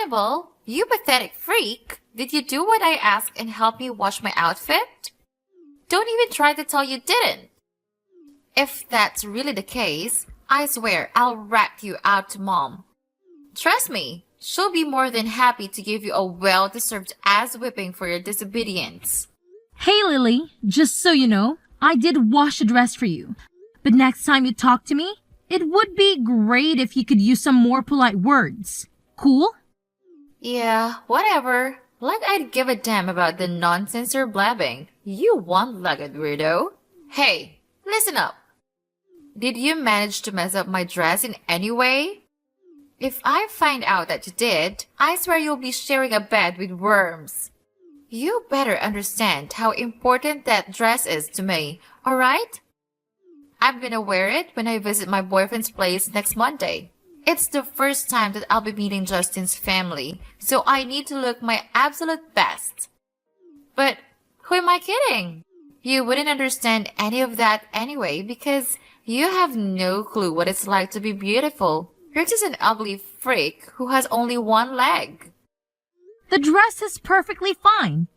Annabelle, you pathetic freak! Did you do what I asked and help me wash my outfit? Don't even try to tell you didn't. If that's really the case, I swear I'll rat you out to Mom. Trust me, she'll be more than happy to give you a well-deserved ass whipping for your disobedience. Hey, Lily, just so you know, I did wash a dress for you. But next time you talk to me, it would be great if you could use some more polite words. Cool? Yeah, whatever. Like I'd give a damn about the nonsense you're blabbing. You one-legged weirdo. Hey, listen up. Did you manage to mess up my dress in any way? If I find out that you did, I swear you'll be sharing a bed with worms. You better understand how important that dress is to me, alright? I'm gonna wear it when I visit my boyfriend's place next Monday. It's the first time that I'll be meeting Justin's family, so I need to look my absolute best. But who am I kidding? You wouldn't understand any of that anyway because you have no clue what it's like to be beautiful. You're just an ugly freak who has only one leg. The dress is perfectly fine.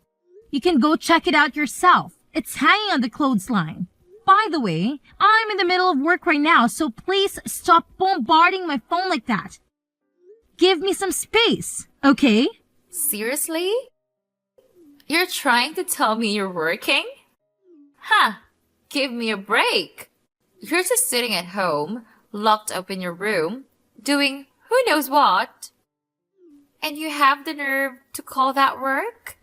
You can go check it out yourself. It's hanging on the clothesline. By the way, I'm in the middle of work right now, so please stop bombarding my phone like that. Give me some space, okay? Seriously? You're trying to tell me you're working? Huh, give me a break. You're just sitting at home, locked up in your room, doing who knows what. And you have the nerve to call that work?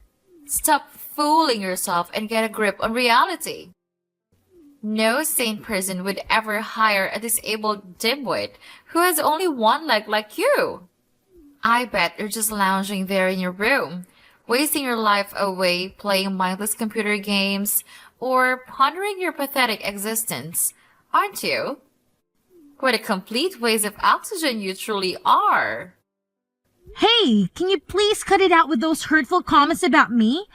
Stop fooling yourself and get a grip on reality. No sane person would ever hire a disabled dimwit who has only one leg like you. I bet you're just lounging there in your room, wasting your life away playing mindless computer games or pondering your pathetic existence, aren't you? What a complete waste of oxygen you truly are. Hey, can you please cut it out with those hurtful comments about me?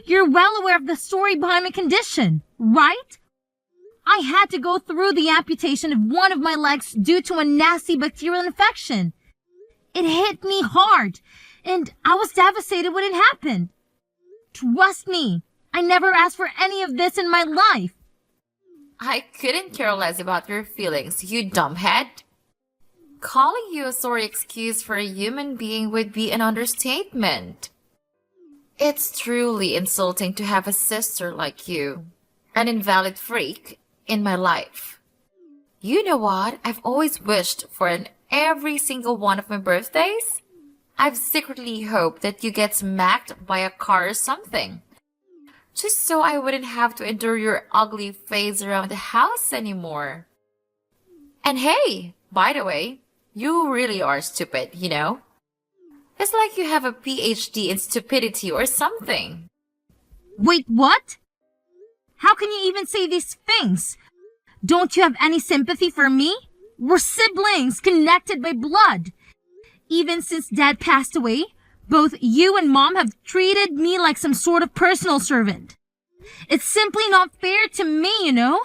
You're well aware of the story behind my condition, right? I had to go through the amputation of one of my legs due to a nasty bacterial infection. It hit me hard, and I was devastated when it happened. Trust me, I never asked for any of this in my life. I couldn't care less about your feelings, you dumbhead. Calling you a sorry excuse for a human being would be an understatement. It's truly insulting to have a sister like you, an invalid freak, in my life. You know what I've always wished for in every single one of my birthdays? I've secretly hoped that you get smacked by a car or something. Just so I wouldn't have to endure your ugly face around the house anymore. And hey, by the way, you really are stupid, you know? It's like you have a PhD in stupidity or something. Wait, what? How can you even say these things? Don't you have any sympathy for me? We're siblings, connected by blood. Even since Dad passed away, both you and Mom have treated me like some sort of personal servant. It's simply not fair to me, you know?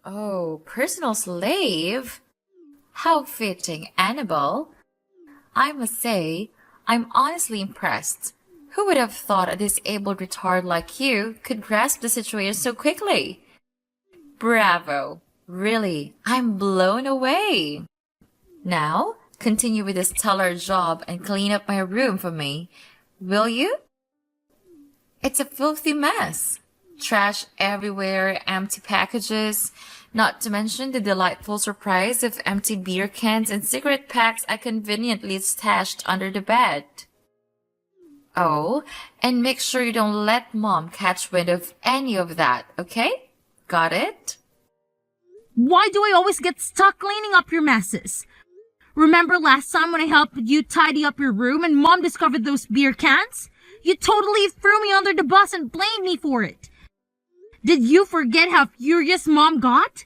Oh, personal slave? How fitting, Annabelle. I must say, I'm honestly impressed. Who would have thought a disabled retard like you could grasp the situation so quickly? Bravo. Really, I'm blown away. Now, continue with this stellar job and clean up my room for me, will you? It's a filthy mess. Trash everywhere, empty packages, not to mention the delightful surprise of empty beer cans and cigarette packs I conveniently stashed under the bed. Oh, and make sure you don't let Mom catch wind of any of that, okay? Got it? Why do I always get stuck cleaning up your messes? Remember last time when I helped you tidy up your room and Mom discovered those beer cans? You totally threw me under the bus and blamed me for it. Did you forget how furious Mom got?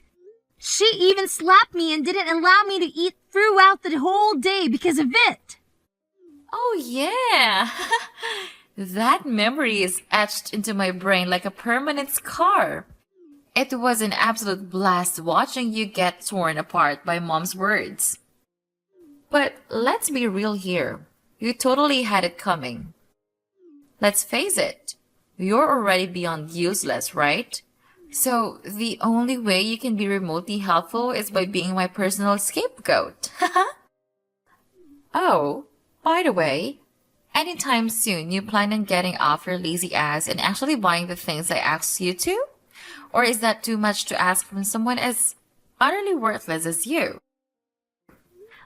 She even slapped me and didn't allow me to eat throughout the whole day because of it. Oh yeah, that memory is etched into my brain like a permanent scar. It was an absolute blast watching you get torn apart by Mom's words. But let's be real here. You totally had it coming. Let's face it, you're already beyond useless, right? So the only way you can be remotely helpful is by being my personal scapegoat. Oh, by the way, anytime soon you plan on getting off your lazy ass and actually buying the things I asked you to? Or is that too much to ask from someone as utterly worthless as you?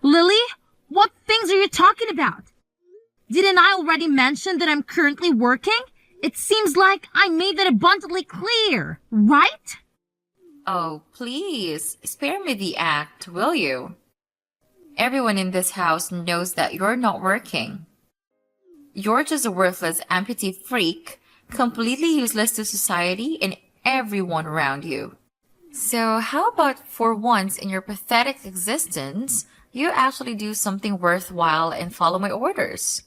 Lily, what things are you talking about? Didn't I already mention that I'm currently working? It seems like I made that abundantly clear, right? Oh, please, spare me the act, will you? Everyone in this house knows that you're not working. You're just a worthless amputee freak, completely useless to society and everyone around you. So how about for once in your pathetic existence, you actually do something worthwhile and follow my orders?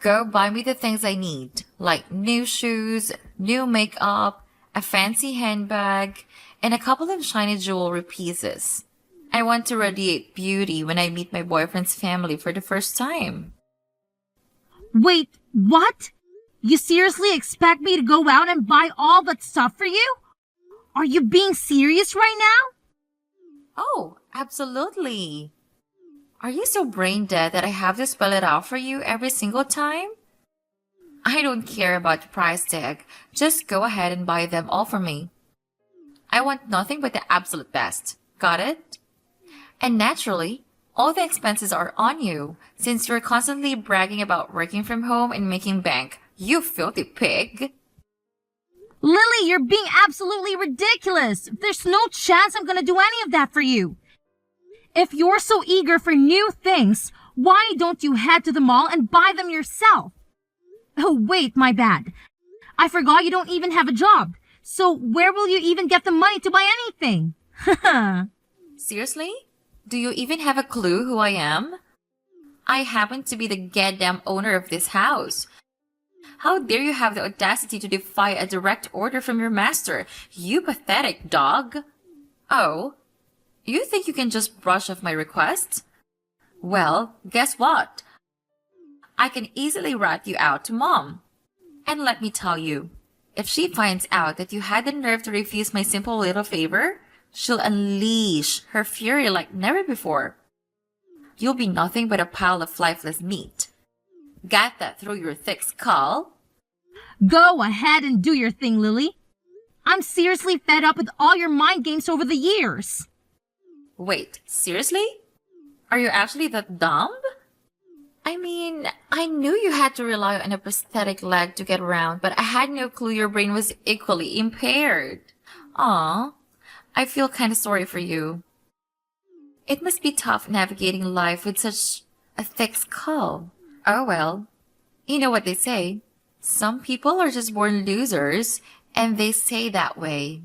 Go buy me the things I need, like new shoes, new makeup, a fancy handbag, and a couple of shiny jewelry pieces. I want to radiate beauty when I meet my boyfriend's family for the first time. Wait, what? You seriously expect me to go out and buy all that stuff for you? Are you being serious right now? Oh, absolutely. Are you so brain dead that I have to spell it out for you every single time? I don't care about the price tag. Just go ahead and buy them all for me. I want nothing but the absolute best. Got it? And naturally, all the expenses are on you, since you're constantly bragging about working from home and making bank. You filthy pig. Lily, you're being absolutely ridiculous. There's no chance I'm gonna do any of that for you. If you're so eager for new things, why don't you head to the mall and buy them yourself? Oh, wait, my bad. I forgot you don't even have a job. So where will you even get the money to buy anything? Seriously? Do you even have a clue who I am? I happen to be the goddamn owner of this house. How dare you have the audacity to defy a direct order from your master, you pathetic dog? Oh, you think you can just brush off my requests? Well, guess what? I can easily rat you out to Mom. And let me tell you, if she finds out that you had the nerve to refuse my simple little favor, she'll unleash her fury like never before. You'll be nothing but a pile of lifeless meat. Got that through your thick skull? Go ahead and do your thing, Lily. I'm seriously fed up with all your mind games over the years. Wait, seriously? Are you actually that dumb? I mean, I knew you had to rely on a prosthetic leg to get around, but I had no clue your brain was equally impaired. Aw, I feel kinda sorry for you. It must be tough navigating life with such a thick skull. Oh well, you know what they say. Some people are just born losers, and they stay that way.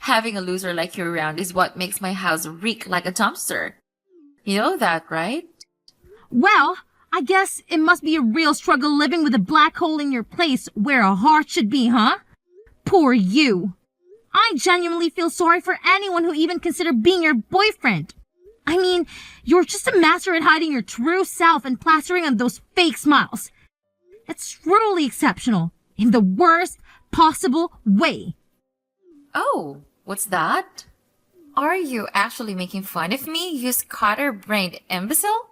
Having a loser like you around is what makes my house reek like a dumpster. You know that, right? Well, I guess it must be a real struggle living with a black hole in your place where a heart should be, huh? Poor you. I genuinely feel sorry for anyone who even considered being your boyfriend. I mean, you're just a master at hiding your true self and plastering on those fake smiles. It's truly exceptional, in the worst possible way. Oh, what's that? Are you actually making fun of me, you scatter-brained imbecile?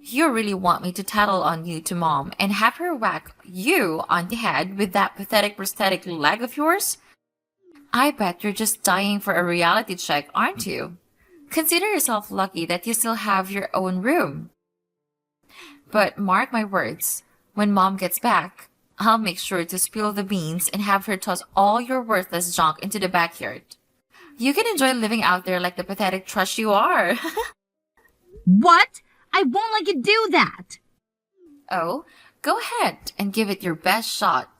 You really want me to tattle on you to Mom and have her whack you on the head with that pathetic prosthetic leg of yours? I bet you're just dying for a reality check, aren't you? Consider yourself lucky that you still have your own room. But mark my words, when Mom gets back, I'll make sure to spill the beans and have her toss all your worthless junk into the backyard. You can enjoy living out there like the pathetic trash you are. What? I won't let you do that. Oh, go ahead and give it your best shot.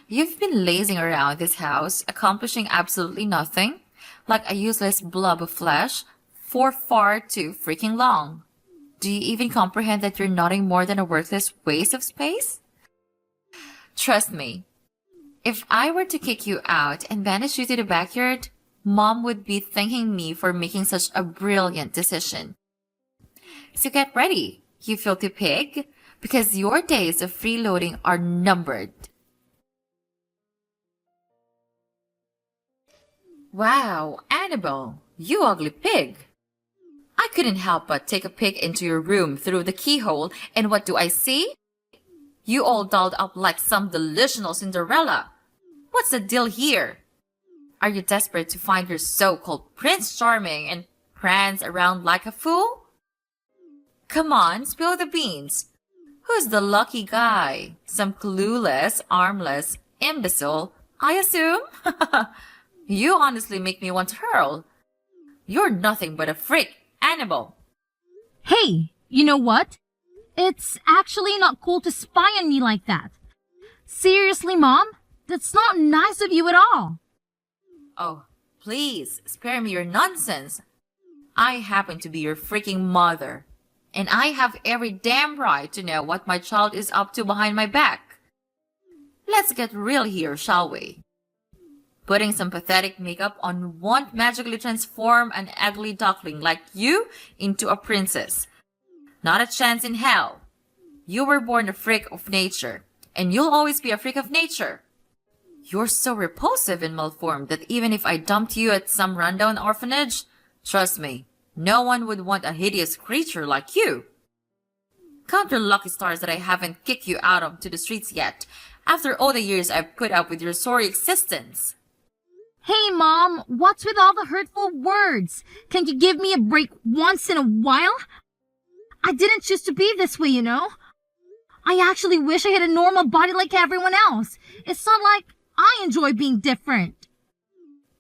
You've been lazing around this house, accomplishing absolutely nothing, like a useless blob of flesh, for far too freaking long. Do you even comprehend that you're nothing more than a worthless waste of space? Trust me, if I were to kick you out and banish you to the backyard, Mom would be thanking me for making such a brilliant decision. So get ready, you filthy pig, because your days of freeloading are numbered. Wow, Annabelle, you ugly pig. I couldn't help but take a peek into your room through the keyhole, and what do I see? You all dolled up like some delusional Cinderella. What's the deal here? Are you desperate to find your so-called Prince Charming and prance around like a fool? Come on, spill the beans. Who's the lucky guy? Some clueless, armless imbecile, I assume? You honestly make me want to hurl. You're nothing but a freak, Annabelle. Hey, you know what? It's actually not cool to spy on me like that. Seriously, Mom? That's not nice of you at all. Oh, please, spare me your nonsense. I happen to be your freaking mother, and I have every damn right to know what my child is up to behind my back. Let's get real here, shall we? Putting some pathetic makeup on won't magically transform an ugly duckling like you into a princess. Not a chance in hell. You were born a freak of nature, and you'll always be a freak of nature. You're so repulsive and malformed that even if I dumped you at some rundown orphanage, trust me, no one would want a hideous creature like you. Count your lucky stars that I haven't kicked you out onto the streets yet, after all the years I've put up with your sorry existence. Hey, Mom, what's with all the hurtful words? Can you give me a break once in a while? I didn't choose to be this way, you know. I actually wish I had a normal body like everyone else. It's not like I enjoy being different.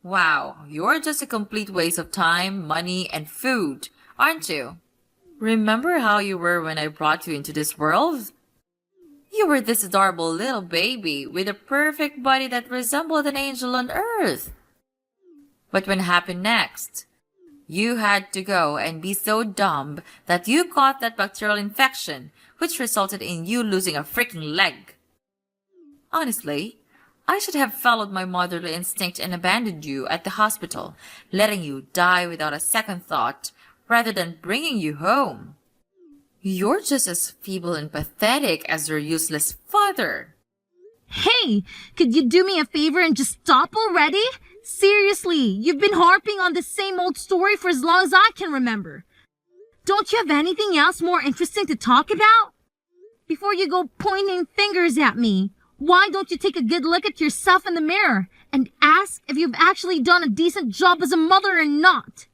Wow, you're just a complete waste of time, money, and food, aren't you? Remember how you were when I brought you into this world? You were this adorable little baby with a perfect body that resembled an angel on earth. But what happened next? You had to go and be so dumb that you caught that bacterial infection, which resulted in you losing a freaking leg. Honestly, I should have followed my motherly instinct and abandoned you at the hospital, letting you die without a second thought, rather than bringing you home. You're just as feeble and pathetic as your useless father. Hey, could you do me a favor and just stop already? Seriously, you've been harping on the same old story for as long as I can remember. Don't you have anything else more interesting to talk about? Before you go pointing fingers at me, why don't you take a good look at yourself in the mirror and ask if you've actually done a decent job as a mother or not?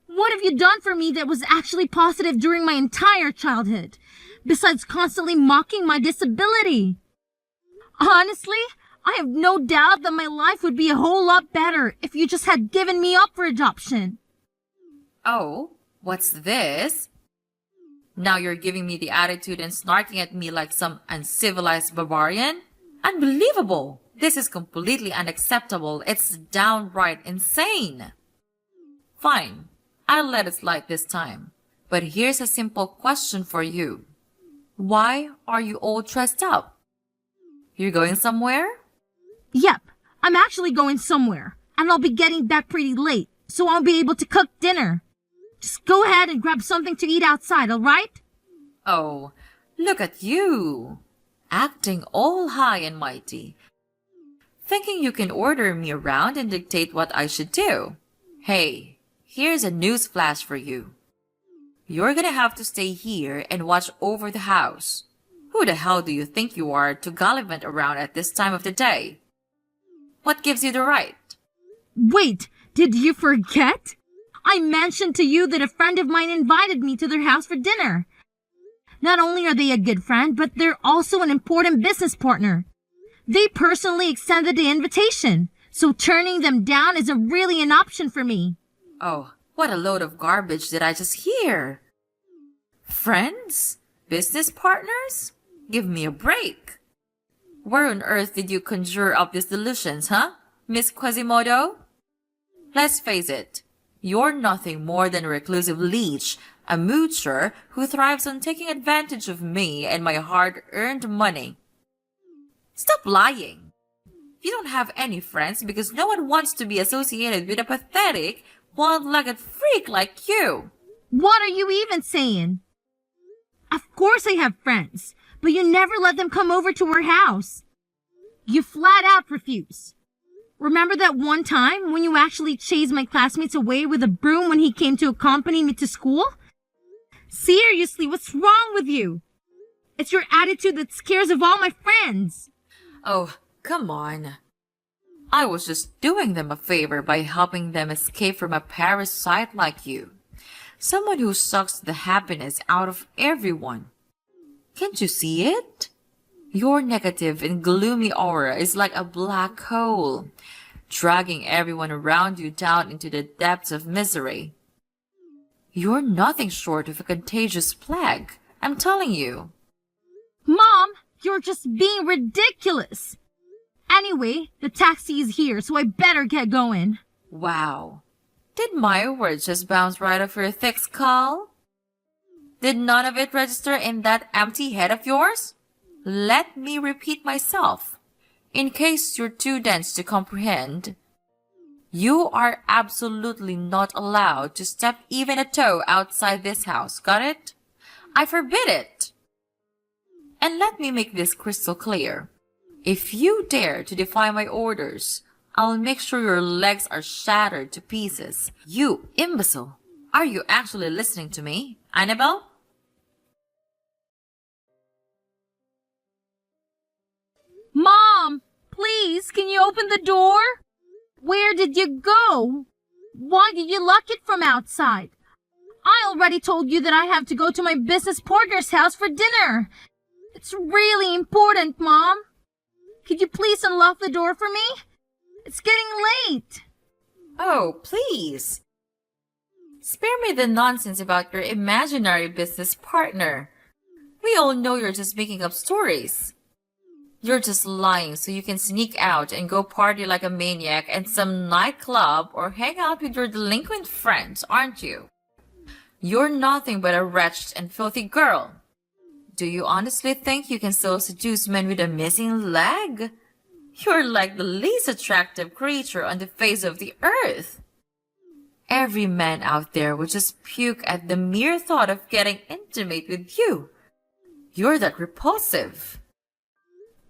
What have you done for me that was actually positive during my entire childhood, besides constantly mocking my disability? Honestly, I have no doubt that my life would be a whole lot better if you just had given me up for adoption. Oh, what's this? Now you're giving me the attitude and snarking at me like some uncivilized barbarian? Unbelievable! This is completely unacceptable. It's downright insane. Fine, I'll let it slide this time. But here's a simple question for you. Why are you all dressed up? You're going somewhere? Yep, I'm actually going somewhere, and I'll be getting back pretty late, so I'll be able to cook dinner. Just go ahead and grab something to eat outside, alright? Oh, look at you, acting all high and mighty, thinking you can order me around and dictate what I should do. Hey, here's a news flash for you. You're gonna have to stay here and watch over the house. Who the hell do you think you are to gallivant around at this time of the day? What gives you the right? Wait, did you forget? I mentioned to you that a friend of mine invited me to their house for dinner. Not only are they a good friend, but they're also an important business partner. They personally extended the invitation, so turning them down isn't really an option for me. Oh, what a load of garbage did I just hear? Friends? Business partners? Give me a break. Where on earth did you conjure up these delusions, huh, Miss Quasimodo? Let's face it, you're nothing more than a reclusive leech, a moocher who thrives on taking advantage of me and my hard-earned money. Stop lying. You don't have any friends because no one wants to be associated with a pathetic, one-legged freak like you. What are you even saying? Of course I have friends, but you never let them come over to our house. You flat out refuse. Remember that one time when you actually chased my classmates away with a broom when he came to accompany me to school? Seriously, what's wrong with you? It's your attitude that scares of all my friends. Oh, come on. I was just doing them a favor by helping them escape from a parasite like you. Someone who sucks the happiness out of everyone. Can't you see it? Your negative and gloomy aura is like a black hole, dragging everyone around you down into the depths of misery. You're nothing short of a contagious plague, I'm telling you. Mom, you're just being ridiculous. Anyway, the taxi is here, so I better get going. Wow. Did my words just bounce right off your thick skull? Did none of it register in that empty head of yours? Let me repeat myself, in case you're too dense to comprehend. You are absolutely not allowed to step even a toe outside this house, got it? I forbid it. And let me make this crystal clear. If you dare to defy my orders, I'll make sure your legs are shattered to pieces. You imbecile! Are you actually listening to me, Annabelle? Mom, please, can you open the door? Where did you go? Why did you lock it from outside? I already told you that I have to go to my business partner's house for dinner. It's really important, Mom. Could you please unlock the door for me? It's getting late. Oh, please. Spare me the nonsense about your imaginary business partner. We all know you're just making up stories. You're just lying so you can sneak out and go party like a maniac at some nightclub or hang out with your delinquent friends, aren't you? You're nothing but a wretched and filthy girl. Do you honestly think you can still seduce men with a missing leg? You're like the least attractive creature on the face of the earth. Every man out there would just puke at the mere thought of getting intimate with you. You're that repulsive.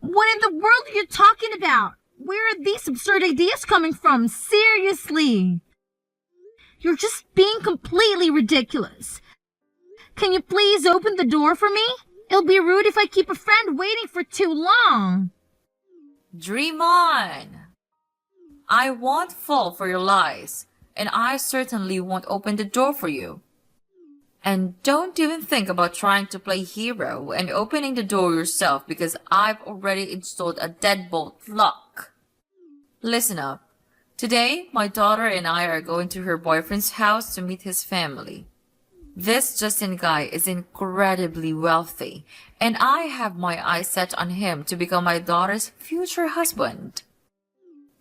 What in the world are you talking about? Where are these absurd ideas coming from? Seriously. You're just being completely ridiculous. Can you please open the door for me? It'll be rude if I keep a friend waiting for too long. Dream on. I won't fall for your lies, and I certainly won't open the door for you. And don't even think about trying to play hero and opening the door yourself because I've already installed a deadbolt lock. Listen up. Today, my daughter and I are going to her boyfriend's house to meet his family. This Justin guy is incredibly wealthy, and I have my eyes set on him to become my daughter's future husband.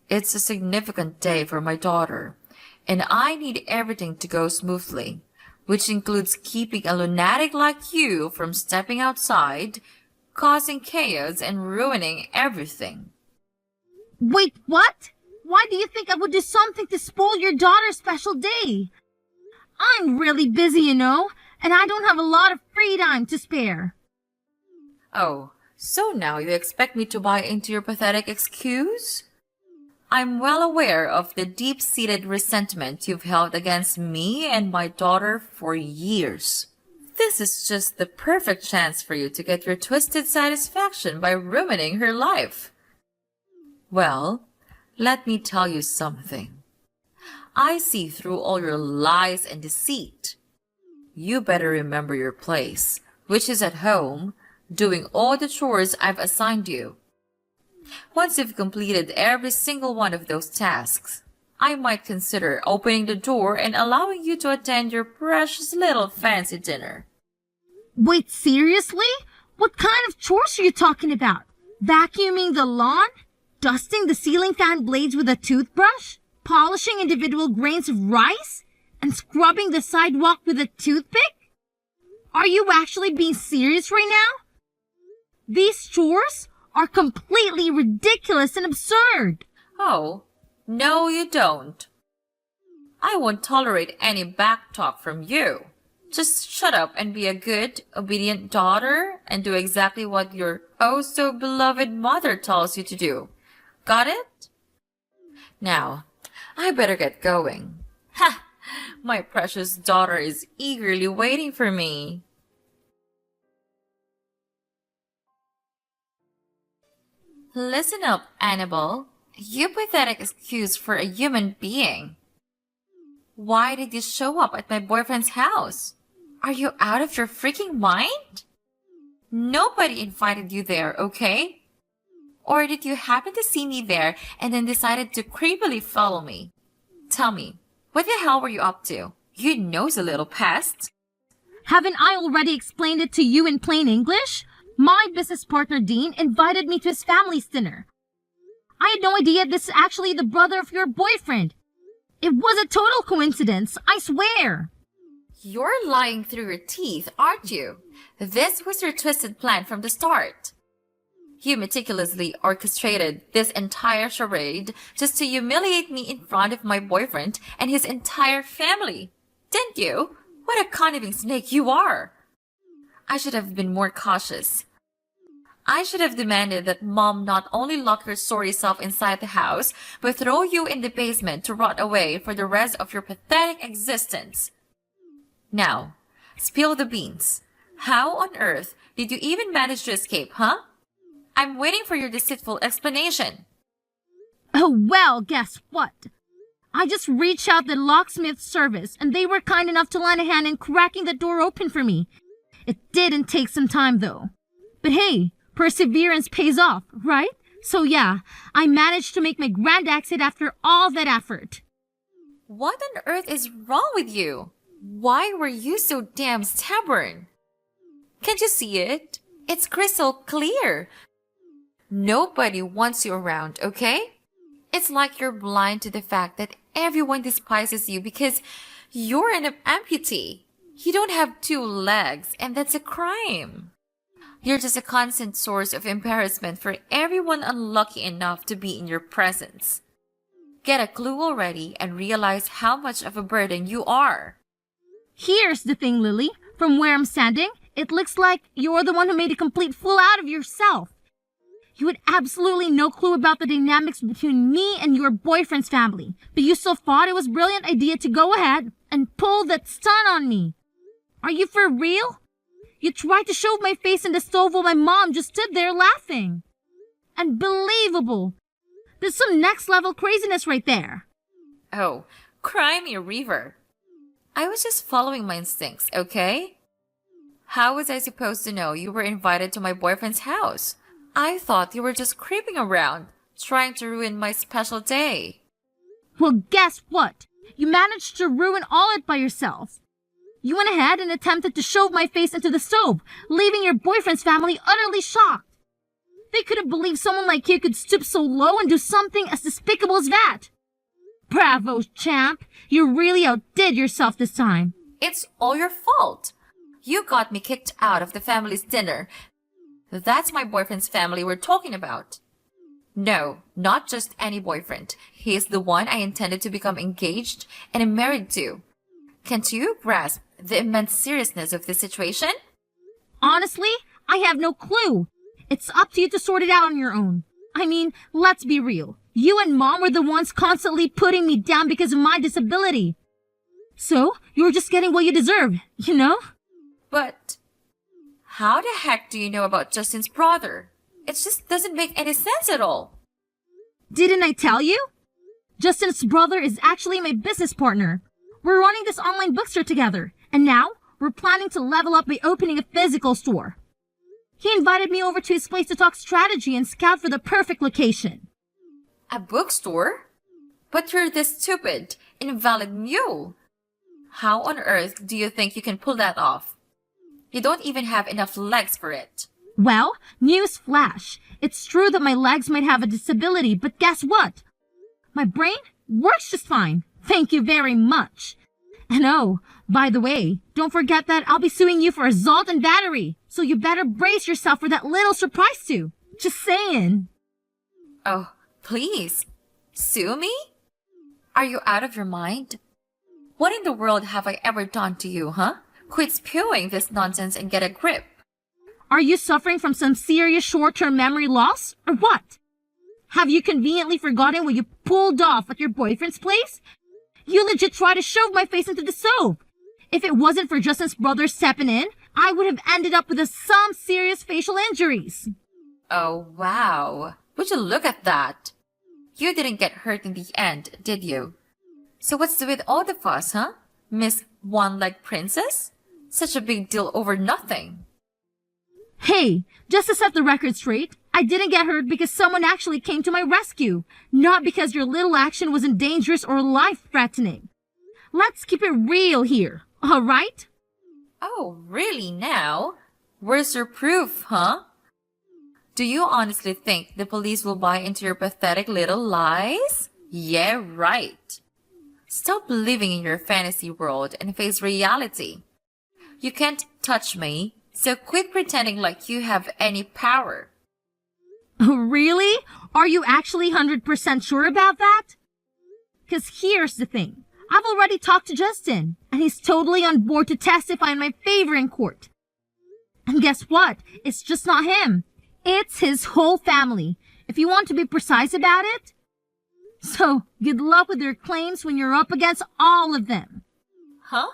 It's a significant day for my daughter, and I need everything to go smoothly, which includes keeping a lunatic like you from stepping outside, causing chaos, and ruining everything. Wait, what? Why do you think I would do something to spoil your daughter's special day? I'm really busy, you know, and I don't have a lot of free time to spare. Oh, so now you expect me to buy into your pathetic excuse? I'm well aware of the deep-seated resentment you've held against me and my daughter for years. This is just the perfect chance for you to get your twisted satisfaction by ruining her life. Well, let me tell you something. I see through all your lies and deceit. You better remember your place, which is at home, doing all the chores I've assigned you. Once you've completed every single one of those tasks, I might consider opening the door and allowing you to attend your precious little fancy dinner. Wait, seriously? What kind of chores are you talking about? Vacuuming the lawn? Dusting the ceiling fan blades with a toothbrush? Polishing individual grains of rice? And scrubbing the sidewalk with a toothpick? Are you actually being serious right now? These chores are completely ridiculous and absurd. Oh, no you don't. I won't tolerate any backtalk from you. Just shut up and be a good, obedient daughter and do exactly what your oh so beloved mother tells you to do. Got it? Now, I better get going. Ha! My precious daughter is eagerly waiting for me. Listen up, Annabelle. You pathetic excuse for a human being. Why did you show up at my boyfriend's house? Are you out of your freaking mind? Nobody invited you there, okay? Or did you happen to see me there and then decided to creepily follow me? Tell me, what the hell were you up to? You nosy little pest. Haven't I already explained it to you in plain English? My business partner, Dean, invited me to his family's dinner. I had no idea this is actually the brother of your boyfriend. It was a total coincidence, I swear. You're lying through your teeth, aren't you? This was your twisted plan from the start. You meticulously orchestrated this entire charade just to humiliate me in front of my boyfriend and his entire family. Didn't you? What a conniving snake you are! I should have been more cautious. I should have demanded that Mom not only lock your sorry self inside the house, but throw you in the basement to rot away for the rest of your pathetic existence. Now, spill the beans. How on earth did you even manage to escape, huh? I'm waiting for your deceitful explanation. Oh, well, guess what? I just reached out the locksmith service, and they were kind enough to lend a hand in cracking the door open for me. It didn't take some time, though. But hey, perseverance pays off, right? So yeah, I managed to make my grand exit after all that effort. What on earth is wrong with you? Why were you so damn stubborn? Can't you see it? It's crystal clear. Nobody wants you around, okay? It's like you're blind to the fact that everyone despises you because you're an amputee. You don't have 2 legs, and that's a crime. You're just a constant source of embarrassment for everyone unlucky enough to be in your presence. Get a clue already and realize how much of a burden you are. Here's the thing, Lily. From where I'm standing, it looks like you're the one who made a complete fool out of yourself. You had absolutely no clue about the dynamics between me and your boyfriend's family, but you still thought it was a brilliant idea to go ahead and pull that stunt on me. Are you for real? You tried to shove my face in the stove while my mom just stood there laughing. Unbelievable. There's some next level craziness right there. Oh, cry me a river. I was just following my instincts, okay? How was I supposed to know you were invited to my boyfriend's house? I thought you were just creeping around, trying to ruin my special day. Well, guess what? You managed to ruin all it by yourself. You went ahead and attempted to shove my face into the stove, leaving your boyfriend's family utterly shocked. They couldn't believe someone like you could stoop so low and do something as despicable as that. Bravo, champ. You really outdid yourself this time. It's all your fault. You got me kicked out of the family's dinner. That's my boyfriend's family we're talking about. No, not just any boyfriend. He is the one I intended to become engaged and am married to. Can't you grasp the immense seriousness of this situation? Honestly, I have no clue. It's up to you to sort it out on your own. I mean, let's be real. You and Mom were the ones constantly putting me down because of my disability. So, you're just getting what you deserve, you know? But how the heck do you know about Justin's brother? It just doesn't make any sense at all. Didn't I tell you? Justin's brother is actually my business partner. We're running this online bookstore together, and now we're planning to level up by opening a physical store. He invited me over to his place to talk strategy and scout for the perfect location. A bookstore? But you're this stupid, invalid mule. How on earth do you think you can pull that off? You don't even have enough legs for it. Well, news flash. It's true that my legs might have a disability, but guess what? My brain works just fine. Thank you very much. And oh, by the way, don't forget that I'll be suing you for assault and battery. So you better brace yourself for that little surprise too. Just saying. Oh, please. Sue me? Are you out of your mind? What in the world have I ever done to you, huh? Quit spewing this nonsense and get a grip. Are you suffering from some serious short-term memory loss, or what? Have you conveniently forgotten what you pulled off at your boyfriend's place? You legit tried to shove my face into the soap. If it wasn't for Justin's brother stepping in, I would have ended up with some serious facial injuries. Oh, wow. Would you look at that? You didn't get hurt in the end, did you? So what's with all the fuss, huh? Miss One-Leg Princess? Such a big deal over nothing. Hey, just to set the record straight, I didn't get hurt because someone actually came to my rescue, not because your little action wasn't dangerous or life-threatening. Let's keep it real here, all right? Oh, really now? Where's your proof, huh? Do you honestly think the police will buy into your pathetic little lies? Yeah, right. Stop living in your fantasy world and face reality. You can't touch me, so quit pretending like you have any power. Really? Are you actually 100% sure about that? 'Cause here's the thing. I've already talked to Justin, and he's totally on board to testify in my favor in court. And guess what? It's just not him. It's his whole family, if you want to be precise about it. So, good luck with your claims when you're up against all of them. Huh?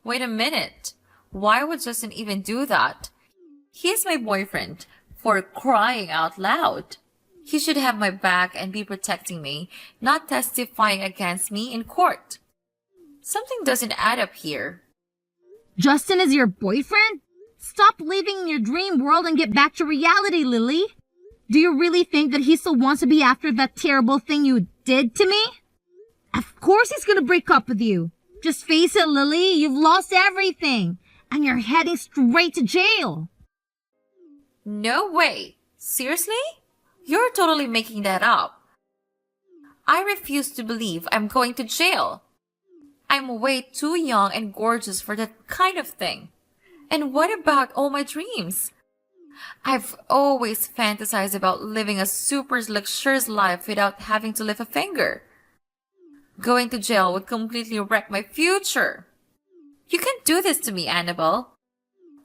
Wait a minute. Why would Justin even do that? He's my boyfriend, for crying out loud. He should have my back and be protecting me, not testifying against me in court. Something doesn't add up here. Justin is your boyfriend? Stop living in your dream world and get back to reality, Lily. Do you really think that he still wants to be after that terrible thing you did to me? Of course he's gonna break up with you. Just face it, Lily, you've lost everything, and you're heading straight to jail. No way. Seriously? You're totally making that up. I refuse to believe I'm going to jail. I'm way too young and gorgeous for that kind of thing. And what about all my dreams? I've always fantasized about living a super luxurious life without having to lift a finger. Going to jail would completely wreck my future. You can't do this to me, Annabelle.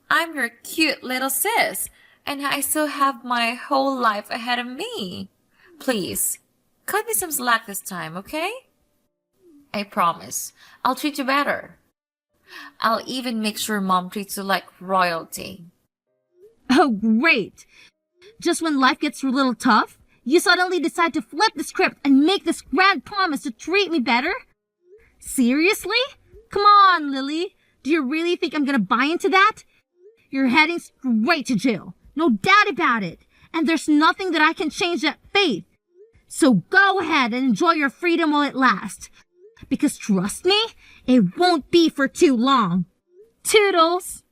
I'm your cute little sis, and I still have my whole life ahead of me. Please, cut me some slack this time, okay? I promise, I'll treat you better. I'll even make sure Mom treats you like royalty. Oh, great. Just when life gets a little tough, you suddenly decide to flip the script and make this grand promise to treat me better? Seriously? Come on, Lily. Do you really think I'm gonna buy into that? You're heading straight to jail. No doubt about it. And there's nothing that I can change that fate. So go ahead and enjoy your freedom while it lasts. Because trust me, it won't be for too long. Toodles!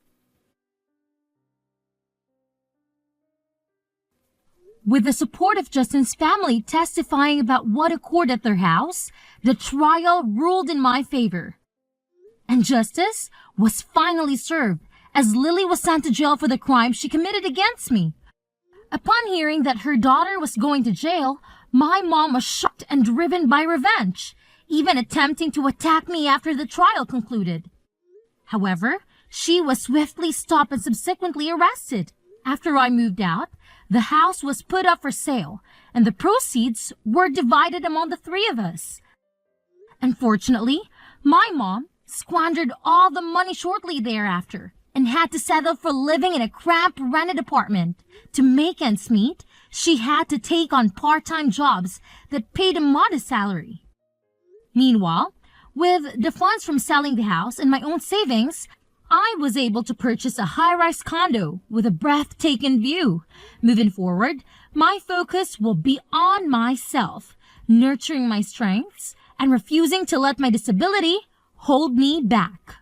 With the support of Justin's family testifying about what occurred at their house, the trial ruled in my favor. And justice was finally served, as Lily was sent to jail for the crime she committed against me. Upon hearing that her daughter was going to jail, my mom was shocked and driven by revenge, even attempting to attack me after the trial concluded. However, she was swiftly stopped and subsequently arrested. After I moved out, the house was put up for sale, and the proceeds were divided among the three of us. Unfortunately, my mom squandered all the money shortly thereafter and had to settle for living in a cramped rented apartment. To make ends meet, she had to take on part-time jobs that paid a modest salary. Meanwhile, with the funds from selling the house and my own savings, I was able to purchase a high-rise condo with a breathtaking view. Moving forward, my focus will be on myself, nurturing my strengths and refusing to let my disability hold me back.